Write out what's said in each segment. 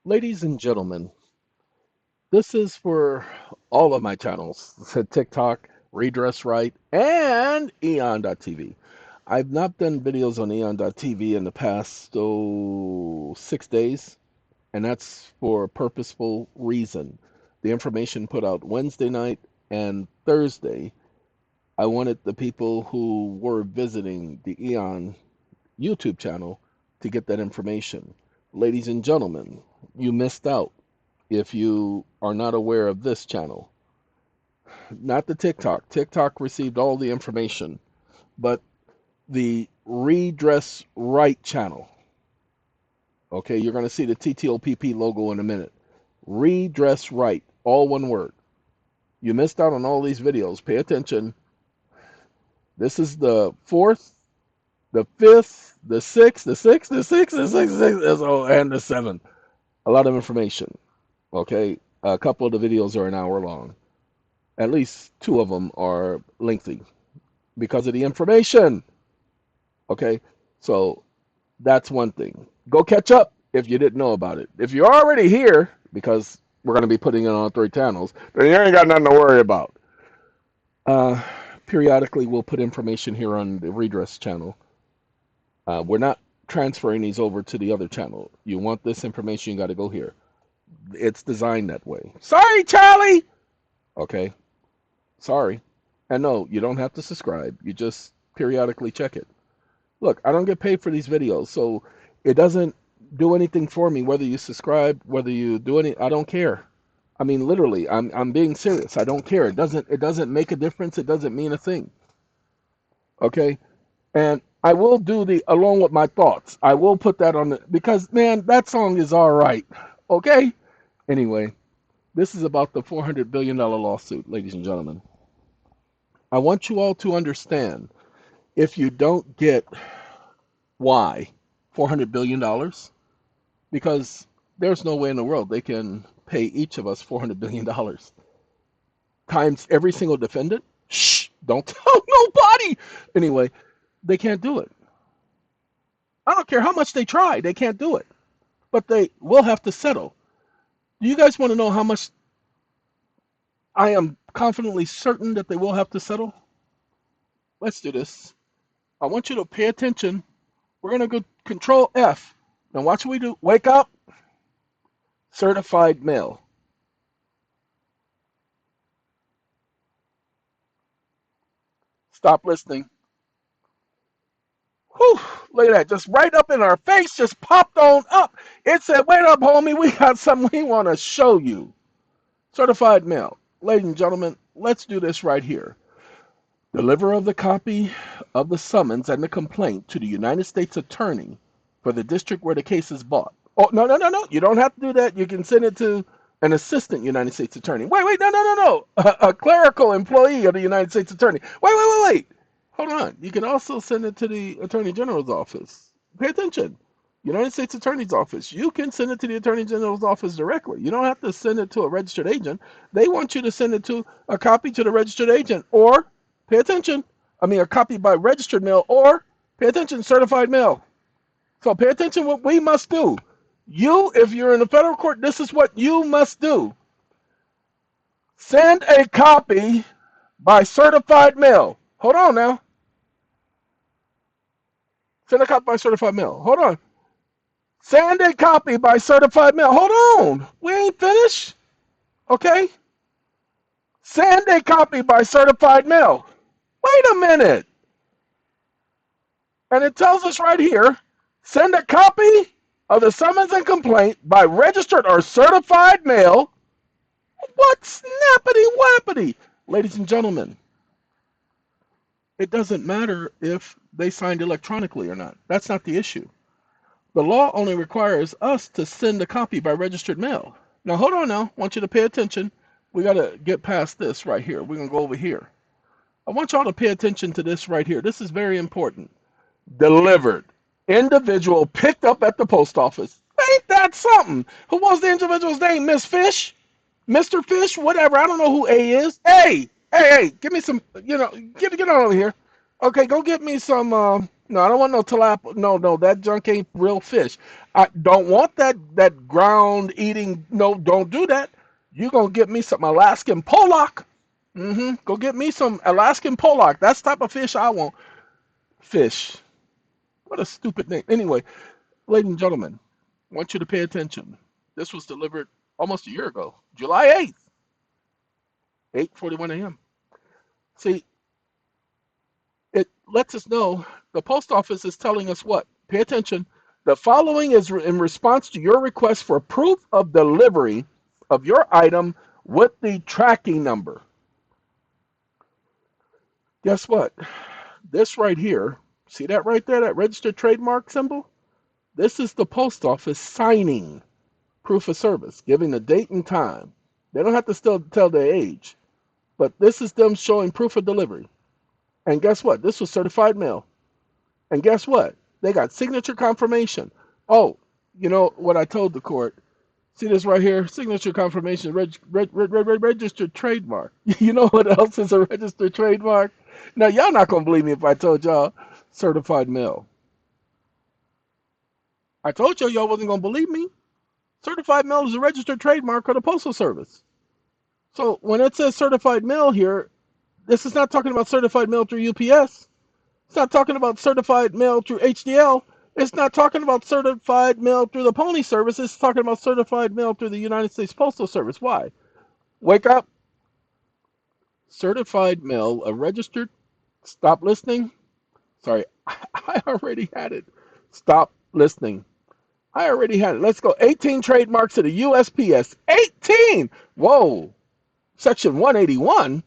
Ladies and gentlemen, this is for all of my channels, TikTok, RedressRight, and Eon.tv. I've not done videos on Eon.tv in the past 6 days, and that's for a purposeful reason. The information put out Wednesday night and Thursday. I wanted the people who were visiting the Eon YouTube channel to get that information. Ladies and gentlemen, you missed out if you are not aware of this channel. Not the TikTok. TikTok received all the information, but the Redress Right channel. Okay, you're going to see the TTOPP logo in a minute. Redress Right, all one word. You missed out on all these videos. Pay attention. This is the fourth, the fifth, the sixth, the sixth, the sixth, the sixth, the sixth, and the seventh. A lot of information. Okay, a couple of the videos are an hour long. At least two of them are lengthy because of the information. Okay, so that's one thing. Go catch up if you didn't know about it. If you're already here, because we're going to be putting it on 3 channels, then you ain't got nothing to worry about. Uh, Periodically, we'll put information here on the Redress channel. We're not transferring these over to the other channel. You want this information, you got to go here. It's designed that way. Sorry, Charlie. Okay, sorry. And no, you don't have to subscribe. You just periodically check it. Look, I don't get paid for these videos, so it doesn't do anything for me whether you subscribe, whether you do any. I don't care. I mean, literally, I'm being serious. I don't care. It doesn't make a difference. It doesn't mean a thing. Okay, and I will do the along with my thoughts. I will put that on the because man, that song is all right. Okay. Anyway, this is about the $400 billion lawsuit, ladies and gentlemen. I want you all to understand if you don't get why $400 billion, because there's no way in the world they can pay each of us $400 billion times every single defendant. Shh, don't tell nobody. Anyway, they can't do it. I don't care how much they try, they can't do it. But they will have to settle. Do you guys want to know how much I am confidently certain that they will have to settle? Let's do this. I want you to pay attention. We're going to go Control F. Now watch what we do. Wake up. Certified mail. Stop listening. Whew, look at that. Just right up in our face, just popped on up. It said, wait up, homie. We got something we want to show you. Certified mail. Ladies and gentlemen, let's do this right here. Deliver of the copy of the summons and the complaint to the United States Attorney for the district where the case is brought. Oh, no, no, no, no. You don't have to do that. You can send it to an assistant United States Attorney. Wait, no, no, no, no. A clerical employee of the United States Attorney. Wait. Hold on. You can also send it to the Attorney General's office. Pay attention. United States Attorney's office. You can send it to the Attorney General's office directly. You don't have to send it to a registered agent. They want you to send it to a copy to the registered agent, or pay attention. I mean, a copy by registered mail, or pay attention, certified mail. So pay attention what we must do. You, if you're in the federal court, this is what you must do. Send a copy by certified mail. Hold on now. Send a copy by certified mail. Hold on. Send a copy by certified mail. Hold on. We ain't finished. Okay? Send a copy by certified mail. Wait a minute. And it tells us right here, send a copy of the summons and complaint by registered or certified mail. What snappity wappity? Ladies and gentlemen, it doesn't matter if they signed electronically or not. That's not the issue. The law only requires us to send a copy by registered mail. Now, hold on now. I want you to pay attention. We got to get past this right here. We're going to go over here. I want y'all to pay attention to this right here. This is very important. Delivered. Individual picked up at the post office. Ain't that something? Who was the individual's name? Miss Fish? Mr. Fish? Whatever. I don't know who A is. Hey, give me some, get on over here. Okay, go get me some, no, I don't want no tilapia. No, that junk ain't real fish. I don't want that ground eating. No, don't do that. You're gonna get me some Alaskan pollock. Go get me some Alaskan pollock. That's the type of fish I want. Fish. What a stupid name. Anyway, ladies and gentlemen, I want you to pay attention. This was delivered almost a year ago, July 8th, 8:41 a.m. See, it lets us know the post office is telling us what? Pay attention. The following is in response to your request for proof of delivery of your item with the tracking number. Guess what? This right here, see that right there, that registered trademark symbol? This is the post office signing proof of service, giving the date and time. They don't have to still tell their age, but this is them showing proof of delivery. And guess what? This was certified mail. And guess what? They got signature confirmation. Oh, you know what I told the court? See this right here? Signature confirmation, registered trademark. You know what else is a registered trademark? Now, y'all not going to believe me if I told y'all certified mail. I told y'all wasn't going to believe me. Certified mail is a registered trademark of the Postal Service. So when it says certified mail here, this is not talking about certified mail through UPS. It's not talking about certified mail through HDL. It's not talking about certified mail through the Pony Service. It's talking about certified mail through the United States Postal Service. Why? Wake up. Certified mail, a registered. Stop listening. Sorry, I already had it. Stop listening. I already had it. Let's go. 18 trademarks of the USPS. 18! Whoa. Section 181.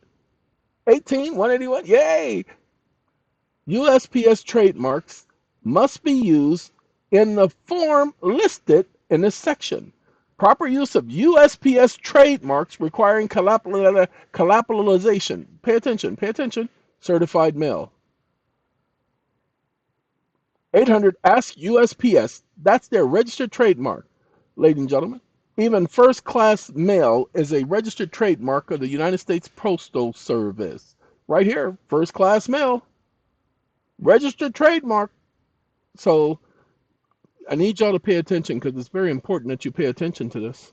18, 181. Yay! USPS trademarks must be used in the form listed in this section. Proper use of USPS trademarks requiring capitalization. Pay attention, pay attention. Certified mail. 800 Ask USPS. That's their registered trademark, ladies and gentlemen. Even first class mail is a registered trademark of the United States Postal Service. Right here, first class mail. Registered trademark. So I need y'all to pay attention because it's very important that you pay attention to this.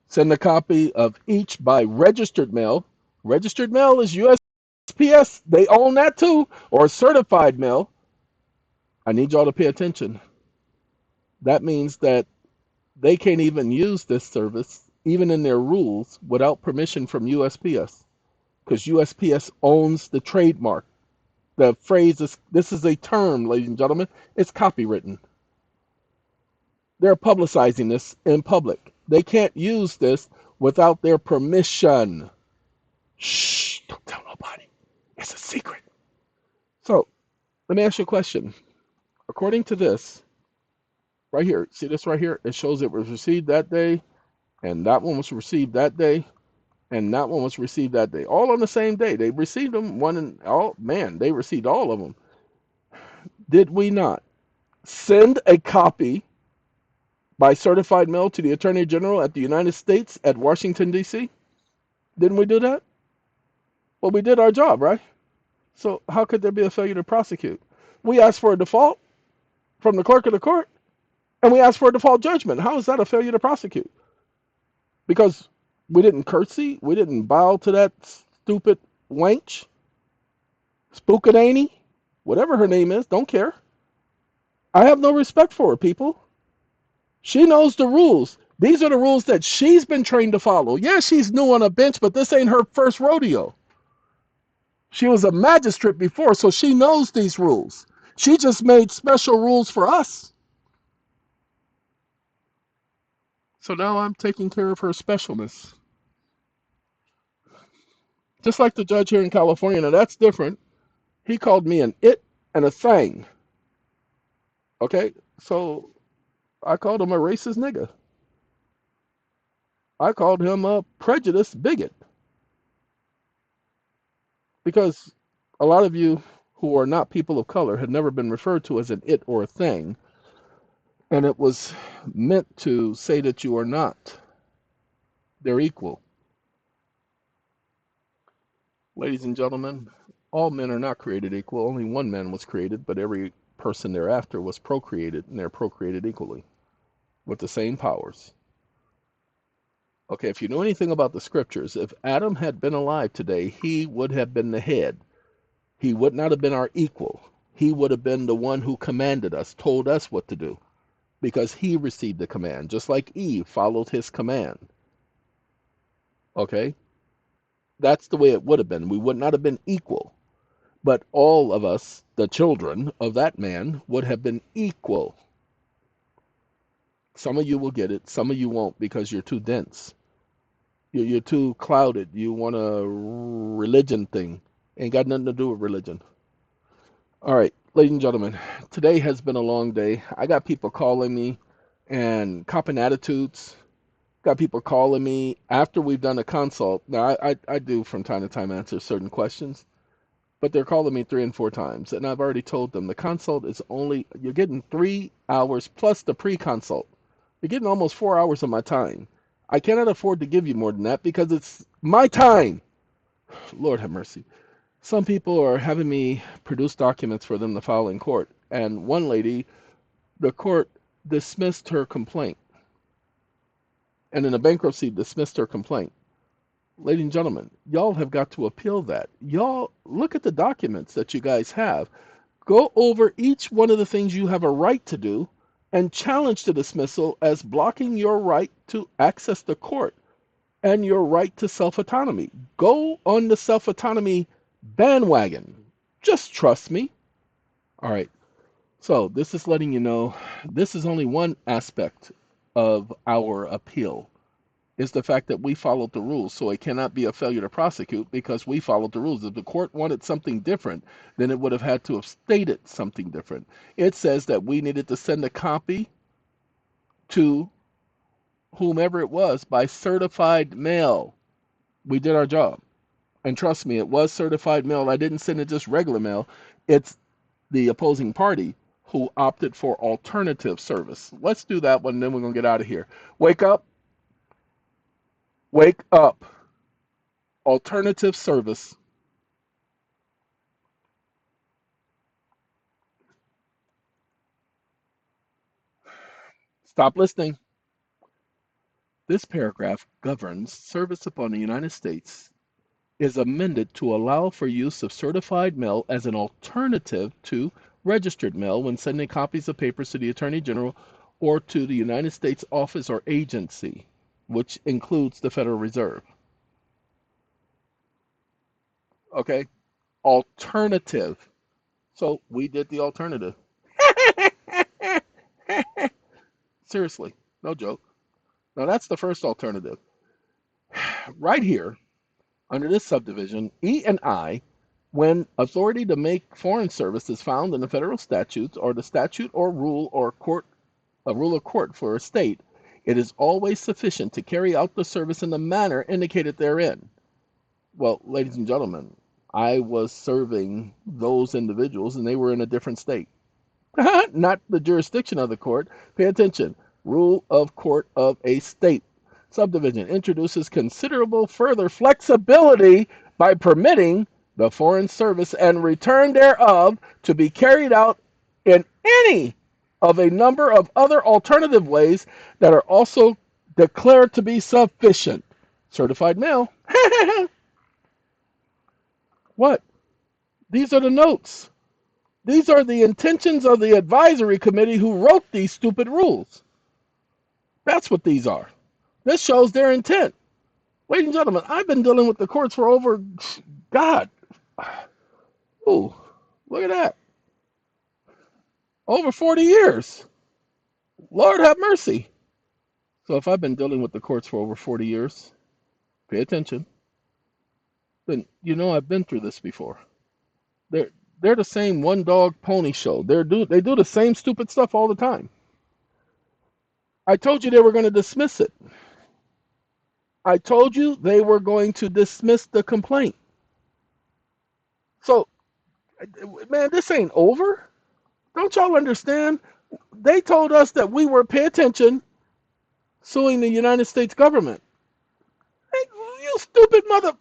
Send a copy of each by registered mail. Registered mail is USPS. They own that too. Or certified mail. I need y'all to pay attention. That means that they can't even use this service, even in their rules, without permission from USPS. Because USPS owns the trademark. The phrase is, this is a term, ladies and gentlemen, it's copywritten. They're publicizing this in public. They can't use this without their permission. Shh, don't tell nobody. It's a secret. So, let me ask you a question. According to this, right here, see this right here? It shows it was received that day, and that one was received that day, and that one was received that day. All on the same day. They received them, one and oh man, they received all of them. Did we not send a copy by certified mail to the Attorney General at the United States at Washington, D.C.? Didn't we do that? Well, we did our job, right? So how could there be a failure to prosecute? We asked for a default from the clerk of the court, and we asked for a default judgment. How is that a failure to prosecute? Because we didn't curtsy, we didn't bow to that stupid wench, Spookadaney, whatever her name is, don't care. I have no respect for her, people. She knows the rules. These are the rules that she's been trained to follow. Yeah, she's new on a bench, but this ain't her first rodeo. She was a magistrate before, so she knows these rules. She just made special rules for us. So now I'm taking care of her specialness. Just like the judge here in California. Now that's different. He called me an it and a thing. Okay? So I called him a racist nigga. I called him a prejudiced bigot. Because a lot of you who are not people of color had never been referred to as an it or a thing. And it was meant to say that you are not. They're equal. Ladies and gentlemen, all men are not created equal. Only one man was created, but every person thereafter was procreated, and they're procreated equally. with the same powers. Okay, if you know anything about the scriptures, if Adam had been alive today, he would have been the head. He would not have been our equal. He would have been the one who commanded us, told us what to do, because he received the command, just like Eve followed his command. Okay? That's the way it would have been. We would not have been equal. But all of us, the children of that man, would have been equal. Some of you will get it, some of you won't because you're too dense. You're too clouded. You want a religion thing. Ain't got nothing to do with religion. All right, ladies and gentlemen, today has been a long day. I got people calling me and copping attitudes. Got people calling me after we've done a consult. Now, I do from time to time answer certain questions, but they're calling me 3 and 4 times. And I've already told them the consult is only, you're getting 3 hours plus the pre-consult. You're getting almost 4 hours of my time. I cannot afford to give you more than that because it's my time. Lord have mercy. Some people are having me produce documents for them to file in court. And one lady, the court dismissed her complaint. And in a bankruptcy, dismissed her complaint. Ladies and gentlemen, y'all have got to appeal that. Y'all look at the documents that you guys have. Go over each one of the things you have a right to do and challenge the dismissal as blocking your right to access the court and your right to self-autonomy. Go on the self-autonomy bandwagon. Just trust me. All right. So this is letting you know this is only one aspect of our appeal, is the fact that we followed the rules. So it cannot be a failure to prosecute because we followed the rules. If the court wanted something different, then it would have had to have stated something different. It says that we needed to send a copy to whomever it was by certified mail. We did our job. And trust me, it was certified mail. I didn't send it just regular mail. It's the opposing party who opted for alternative service. Let's do that one, then we're going to get out of here. Wake up. Wake up. Alternative service. Stop listening. This paragraph governs service upon the United States is amended to allow for use of certified mail as an alternative to registered mail when sending copies of papers to the Attorney General or to the United States office or agency, which includes the Federal Reserve. Okay? Alternative. So we did the alternative. Seriously, no joke. Now that's the first alternative. Right here, under this subdivision, E and I, when authority to make foreign service is found in the federal statutes or the statute or rule or court, a rule of court for a state, it is always sufficient to carry out the service in the manner indicated therein. Well, ladies and gentlemen, I was serving those individuals and they were in a different state. Not the jurisdiction of the court. Pay attention. Rule of court of a state. Subdivision introduces considerable further flexibility by permitting the foreign service and return thereof to be carried out in any of a number of other alternative ways that are also declared to be sufficient. Certified mail. What? These are the notes. These are the intentions of the advisory committee who wrote these stupid rules. That's what these are. This shows their intent. Ladies and gentlemen, I've been dealing with the courts for over, God, ooh, look at that. Over 40 years. Lord have mercy. So if I've been dealing with the courts for over 40 years, pay attention, then you know I've been through this before. They're the same one dog pony show. They do the same stupid stuff all the time. I told you they were going to dismiss it. I told you they were going to dismiss the complaint. So, man, this ain't over. Don't y'all understand? They told us that we were, pay attention, suing the United States government. Hey, you stupid mother.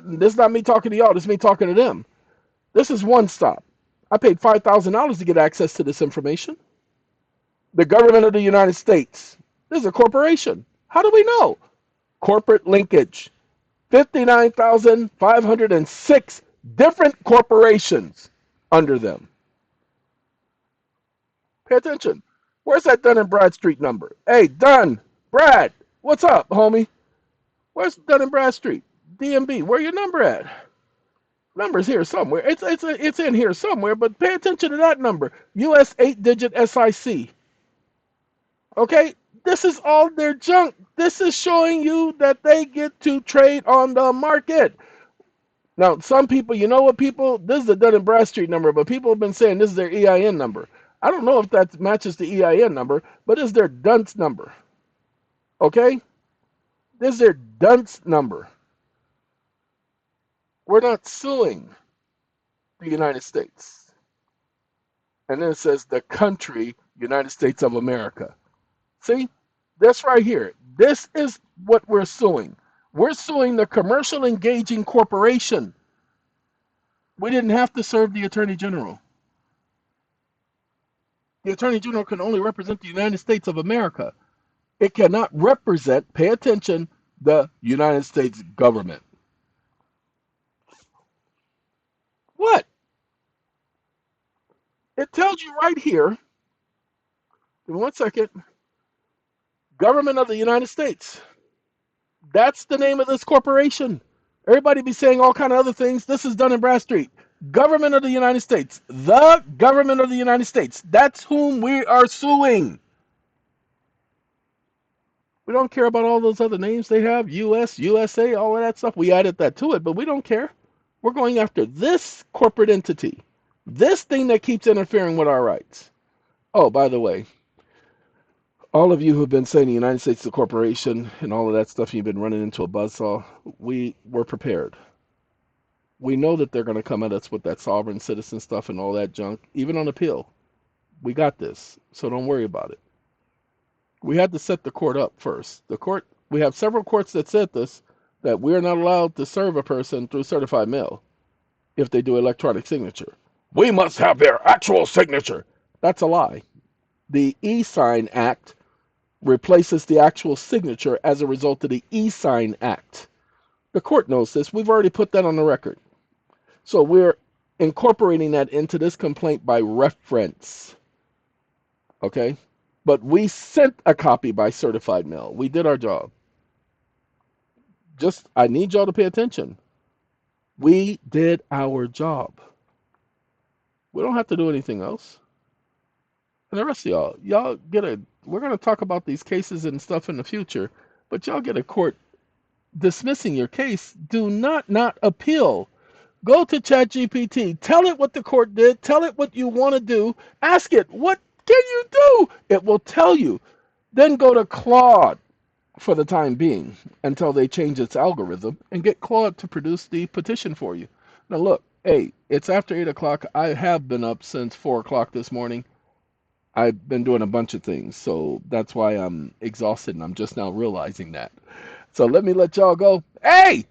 This is not me talking to y'all. This is me talking to them. This is one stop. I paid $5,000 to get access to this information. The government of the United States This is a corporation. How do we know? Corporate linkage. 59,506 different corporations under them. Pay attention. Where's that Dun and Bradstreet number? Hey, Dun, Brad, what's up, homie? Where's Dun and Bradstreet? DMB, where your number at? Number's here somewhere. It's in here somewhere, but pay attention to that number. US 8-digit SIC. Okay? This is all their junk. This is showing you that they get to trade on the market. Now, some people, you know what, people? This is the Dun and Bradstreet number, but people have been saying this is their EIN number. I don't know if that matches the EIN number, but it's their dunce number. Okay? This is their dunce number. We're not suing the United States. And then it says the country, United States of America. See? This right here. This is what we're suing. We're suing the commercial engaging corporation. We didn't have to serve the Attorney General. The Attorney General can only represent the United States of America. It cannot represent, pay attention, the United States government. What? It tells you right here, give me 1 second, government of the United States. That's the name of this corporation. Everybody be saying all kind of other things. This is Dun and Bradstreet. Government of the United States. The government of the United States. That's whom we are suing. We don't care about all those other names they have. US, USA, all of that stuff. We added that to it, but we don't care. We're going after this corporate entity. This thing that keeps interfering with our rights. Oh, by the way, all of you who have been saying the United States is a corporation and all of that stuff, you've been running into a buzzsaw. We were prepared. We know that they're going to come at us with that sovereign citizen stuff and all that junk, even on appeal. We got this, so don't worry about it. We had to set the court up first. The court, we have several courts that said this, that we're not allowed to serve a person through certified mail if they do electronic signature. We must have their actual signature. That's a lie. The e-sign act replaces the actual signature as a result of the e-sign act. The court knows this. We've already put that on the record. So we're incorporating that into this complaint by reference. Okay? But we sent a copy by certified mail. We did our job. Just, I need y'all to pay attention. We did our job. We don't have to do anything else. And the rest of y'all get a, we're going to talk about these cases and stuff in the future, but y'all get a court dismissing your case. Do not appeal. Go to ChatGPT. Tell it what the court did. Tell it what you want to do. Ask it, what can you do? It will tell you. Then go to Claude for the time being until they change its algorithm and get Claude to produce the petition for you. Now look, hey, it's after 8 o'clock. I have been up since 4 o'clock this morning. I've been doing a bunch of things, so that's why I'm exhausted, and I'm just now realizing that. So let me let y'all go. Hey!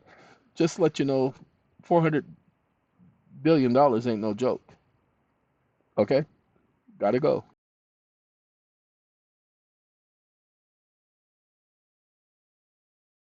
Just let you know, $400 billion ain't no joke. Okay? Gotta go.